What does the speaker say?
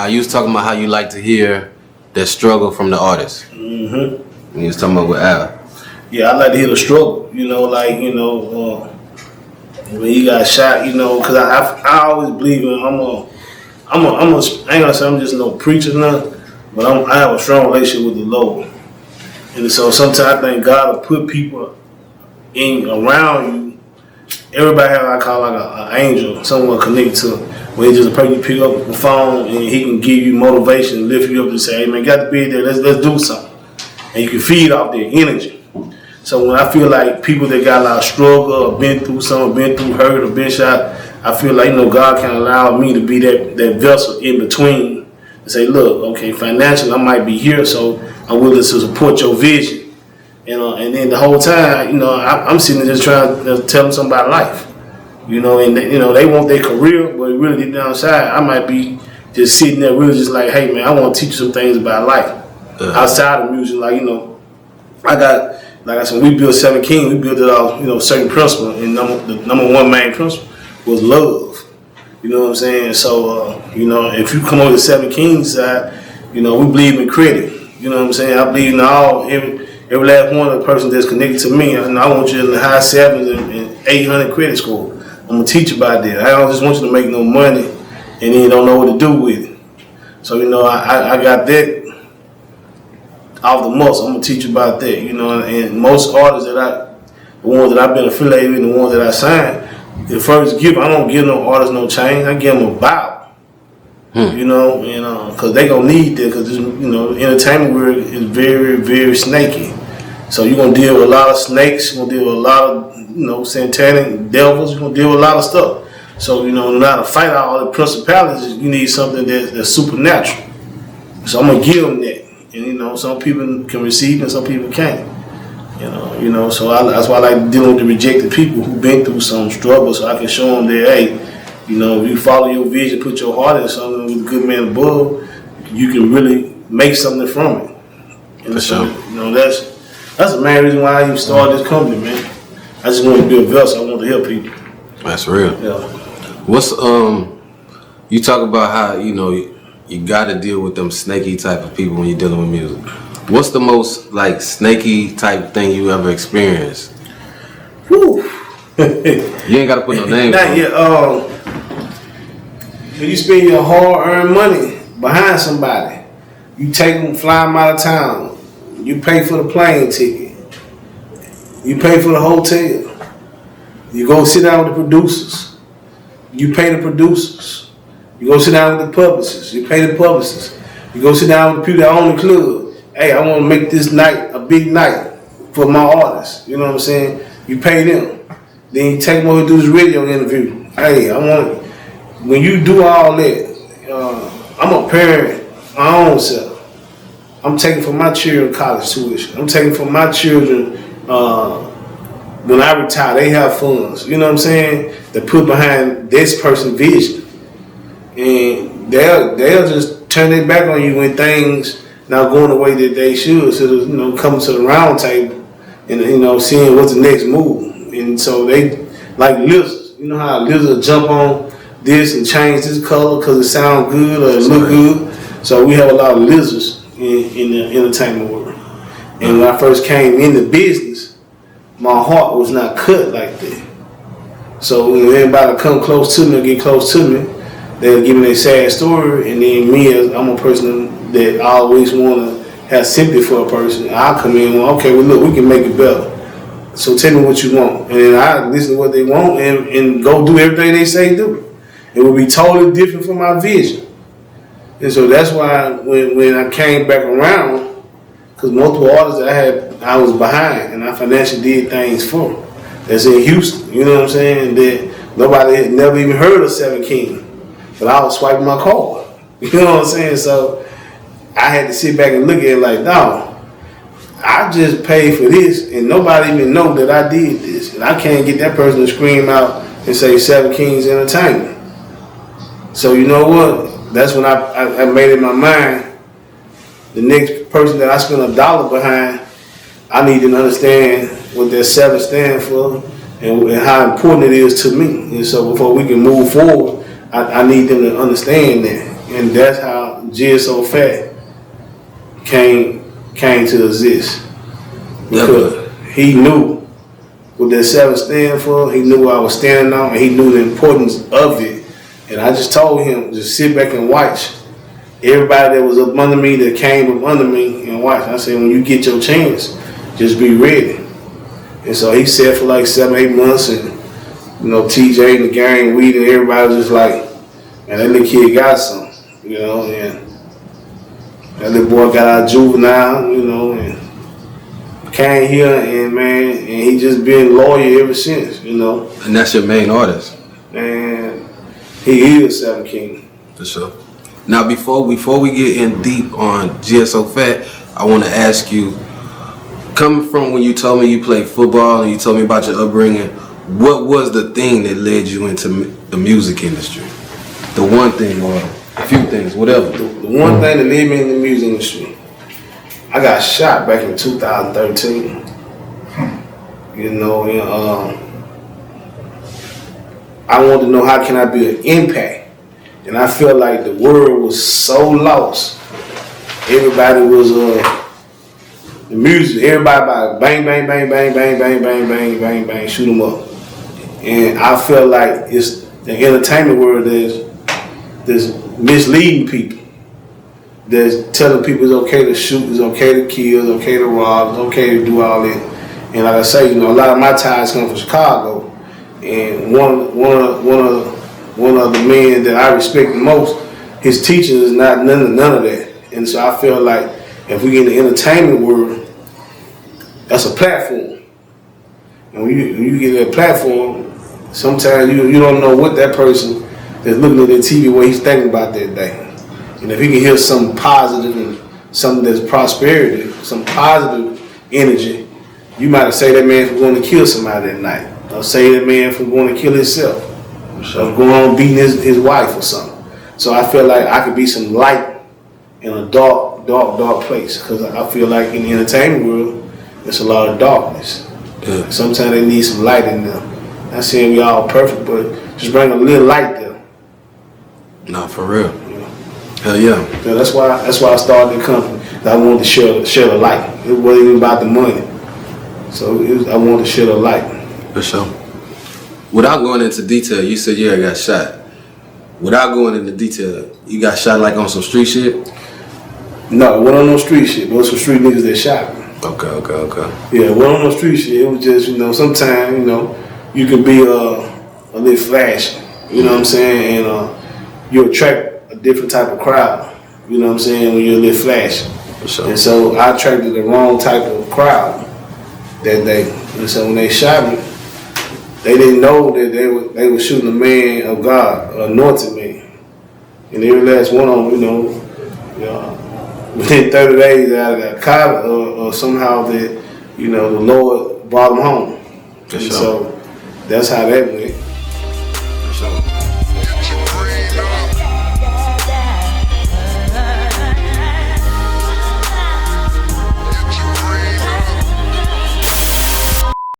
you was talking about how you like to hear that struggle from the artist. Mm-hmm. You was talking about with Al. Yeah, I like to hear the struggle. When he got shot, because I always believe in I ain't gonna say I'm just no preacher now, but I have a strong relationship with the Lord, and so sometimes I think God will put people in around you. Everybody have what I call like an angel, someone connected to, where he just a person you pick up the phone and he can give you motivation and lift you up and say, hey man, got to be there, let's do something. And you can feed off their energy. So when I feel like people that got a lot of struggle or been through something, been through hurt or been shot, I feel like, God can allow me to be that vessel in between and say, look, okay, financially I might be here, so I'm willing to support your vision. And then the whole time, I'm sitting there just trying to tell them something about life. And they want their career, but really deep down inside, I might be just sitting there really just like, hey man, I want to teach you some things about life. Outside of music, like I said, we built Seven Kings, we built it off, certain principle, and the number one main principle was love. You know what I'm saying? So, if you come over the Seven Kings side, we believe in credit. You know what I'm saying? I believe in every last one of the person that's connected to me. I want you in the high 7s and 800 credit score. I'm going to teach you about that. I don't just want you to make no money and then you don't know what to do with it. So, I got that off the muscle. I'm going to teach you about that. And most artists the ones that I've been affiliated with, the ones that I signed, the first gift, I don't give no artist no change. I give them a bow. Because they going to need that, because, entertainment world is very, very snaky. So you're going to deal with a lot of snakes, you're going to deal with a lot of, satanic devils, you're going to deal with a lot of stuff. So, in order to fight all the principalities, you need something that's supernatural. So I'm going to give them that. And, some people can receive and some people can't. So that's why I like dealing with the rejected people who've been through some struggle, so I can show them that, hey, if you follow your vision, put your heart in something with a good man above, you can really make something from it. And so, that's the main reason why I even started this company, man. I just want to be a vessel. I want to help people. That's real. Yeah. What's you talk about how you got to deal with them snaky type of people when you're dealing with music. What's the most snaky type thing you ever experienced? Whew. You ain't got to put no names. Not yet. When you spend your hard-earned money behind somebody, you take them, fly them out of town. You pay for the plane ticket. You pay for the hotel. You go sit down with the producers. You pay the producers. You go sit down with the publicists. You pay the publicists. You go sit down with the people that own the club. Hey, I want to make this night a big night for my artists. You know what I'm saying? You pay them. Then you take them over to do this radio interview. Hey, when you do all that, I'm a parent, my own self. I'm taking for my children college tuition. I'm taking for my children, when I retire, they have funds. You know what I'm saying? They put behind this person's vision. And they'll just turn their back on you when things not going the way that they should. So, coming to the round table and, seeing what's the next move. And so they, like lizards, you know how a lizard jump on this and change this color because it sound good or it look good. So we have a lot of lizards in the entertainment world. And when I first came into business, my heart was not cut like that. So when everybody come close to me or get close to me, they'll give me their sad story, and then me, as I'm a person that always want to have sympathy for a person, I'll come in and okay, well look, we can make it better. So tell me what you want. And then I listen to what they want and go do everything they say do. It will be totally different from my vision. And so that's why when I came back around, because multiple artists that I was behind and I financially did things for them. That's in Houston, you know what I'm saying? That nobody had never even heard of Seven Kings. But I was swiping my card. You know what I'm saying? So I had to sit back and look at it like, no, I just paid for this and nobody even know that I did this. And I can't get that person to scream out and say Seven Kings Entertainment. So you know what? That's when I made it in my mind, the next person that I spend $1 behind, I need to understand what that 7 stands for and how important it is to me. And so before we can move forward, I need them to understand that. And that's how GSO Phat came to exist. Because he knew what that 7 stand for, he knew what I was standing on, and he knew the importance of it. And I just told him, just sit back and watch. Everybody that was up under me, that came up under me, and watch. I said, when you get your chance, just be ready. And so he said for like 7, 8 months, and you know, TJ and the gang, weed, and everybody was just like, man, that little kid got something, you know, and that little boy got out of juvenile, you know, and came here, and man, and he just been loyal ever since, you know. And that's your main artist. And he is 7 King. For sure. Now, before we get in deep on GSO Phat, I want to ask you, coming from when you told me you played football and you told me about your upbringing, what was the thing that led you into the music industry? The one thing or a few things, whatever. The one thing that led me in the music industry, I got shot back in 2013. You know, and I wanted to know how can I be an impact. And I felt like the world was so lost. Everybody was the music, everybody by bang, bang, bang, bang, bang, bang, bang, bang, bang, bang, shoot 'em up. And I felt like it's the entertainment world that's misleading people. That's telling people it's okay to shoot, it's okay to kill, it's okay to rob, it's okay to do all that. And like I say, you know, a lot of my ties come from Chicago. And one of the men that I respect the most, his teaching is not none of that. And so I feel like if we get in the entertainment world, that's a platform. And when you get that platform, sometimes you don't know what that person that's looking at their TV, what he's thinking about that day. And if he can hear something positive and something that's prosperity, some positive energy, you might have say that man from going to kill somebody that night. Or say that man from going to kill himself. Or going on beating his wife or something. So I feel like I could be some light in a dark place. Because I feel like in the entertainment world, there's a lot of darkness. Yeah. Sometimes they need some light in them. Not saying we all perfect, but just bring a little light there. No, for real. Hell yeah. So that's why I started the company. I wanted to share the light. It wasn't even about the money. So I wanted to share the light. For sure. Without going into detail, you said I got shot. Without going into detail, you got shot like on some street shit? No, it wasn't on no street shit. It was some street niggas that shot me. Okay. Yeah, it wasn't on no street shit. It was just, you know, sometimes, you know, you can be a little flashy. You know what I'm saying? And you attract a different type of crowd. You know what I'm saying? When you're a little flashy. For sure. And so I attracted the wrong type of crowd that day. And so when they shot me, they didn't know that they were shooting a man of God, an anointed man. And every last one of them, you know, within 30 days I got caught or somehow that, you know, the Lord brought them home. And so that's how that went.